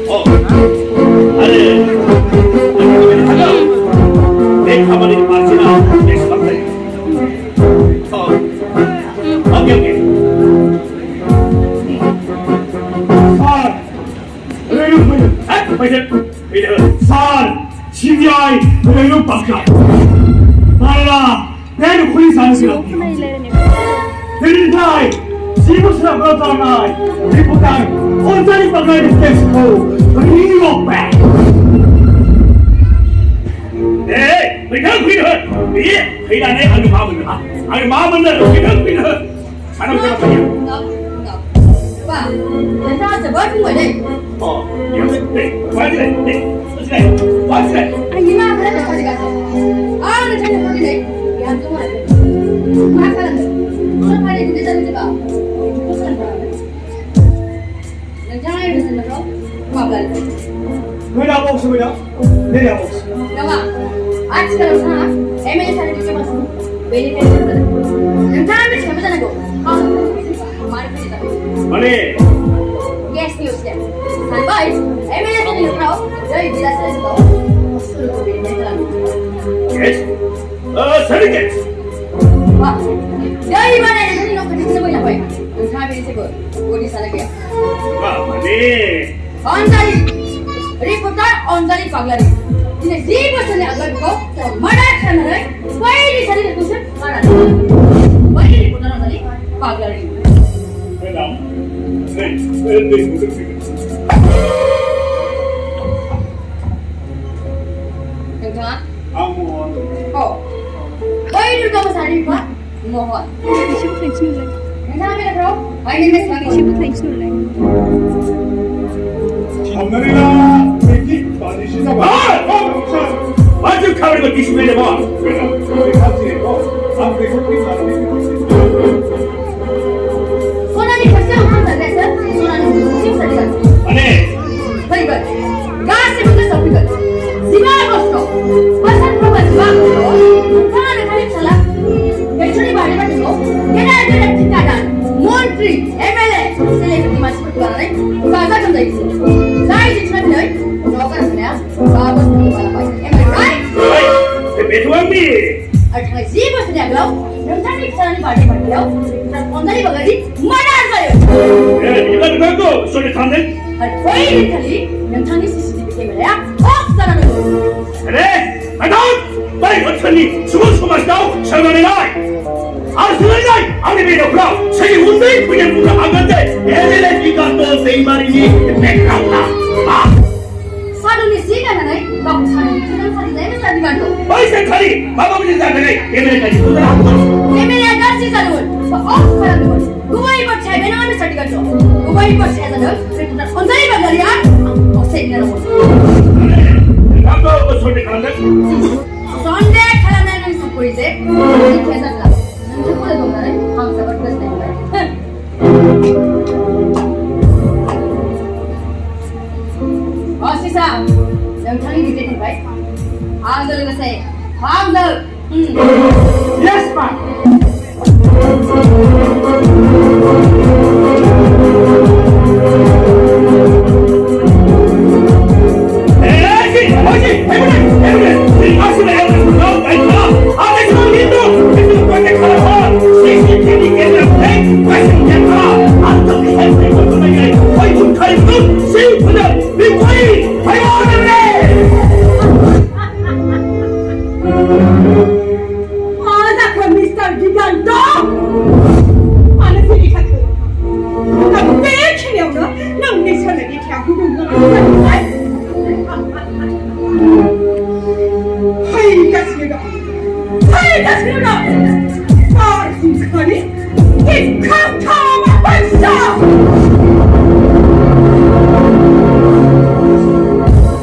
아니, 내 가만히 맞지나 내 가만히. 오케이. bây giờ san chim nhai bây giờ bắt cả này là bé được khuyên san gì đâu thế nên thay chỉ có sự gặp gỡ này thì có thể ôn lại bằng cái Mexico đi ngược về 네, 그냥 그냥 예, 그냥 내 아주 마음은 아주 마음은 그냥 사람 생각하냐 Bà, lần sau sẽ bớt người đây. 네, 와지 네, 와지 네. 아니 마, 그래 어디 갔어? 아, 나 저녁 거기 내. 야, 좀 와. 막 하는데. 무슨 말이 근데 저기 봐. 무슨 말? 냉장고에 무슨 말로? 막을. 왜나 먹으시고요? 내려 먹으시. 영아, 아침에 사. 애매히 살이 이렇게 봤어. 매일 해야 된다. 냉장고에 잘못하는 거. 아, 말이 되다. 아니. Yes, news them. And boys, every day you know, very disastrous though. Suru ko bin nahi Yes. Certificate. Wah. Dari mana ni no kadi se bola hoy. Untha bin se bola. Bodi sara gaya. Wah, mane. Onjali. Reporter onjali paglari. Ine deep wasne agar ko murder karna hai. Why di sari ko se mara. Why reporter onjali paglari. Madam. 네, 괜찮아? 아무원. 너희들 너무 잘 읽어? 뭐? 괜찮습니다 그럼? 장난이나 새끼 맞으시나 봐. 맞은 카메라 거 뒤집어내 봐. 그래, 같이 해고 앞에 새끼 맞으시는 소나니 결정 한번 됐어? 소나니 지금 살리가 아니. 그러니까 가스부터 섭니까? 지방 없어. 화산 프로가 지방 없어. 상하는 칼립 살라. 대출이 많이 받고 걔네들은 진짜다. 몬트리, MLA, 셀레브리티 마시고 들어가네. 가사 좀 더 있어. 나이 지나면 너가 그래야 바보 스티브 말아봐. Am I right? 배트왕비. अठारह जी बस ने अगला नंथानी किसानी party party आओ नंथानी बगरी मना गयो ए इधर देखो सोने थाने हर कोई नहीं थली नंथानी सीसीटीवी कैमरा ऑफ कराने को अरे मैडम भाई 어쩌니 죽은 소만 나오 설명해 놔 아스는 날 아니 메로 그라 세계 운대 그냥 누가 안 간대 얘네들 니가 또 세이마리니 백합다 아 사돈이 시간은 막 사는 그런 사리 내면 사는 거 어이 칼이 마법을 인자하네 예매까지 도달 안 거. 예매야 같이 사는 거 하는 거. 그거 이거 잘 배나가면 사리 가죠. 그거 이거 세자는 그래도 언제이 바가리야? 세이나는 거. 그래. 나도 손에 가는데. 손에 가라는 소리지. 이 계산라. 저번에 동안에 항상 그랬을 거야. 시사. 영창이 디제팅 바이. 항상 say. 항상. Yes, ma'am.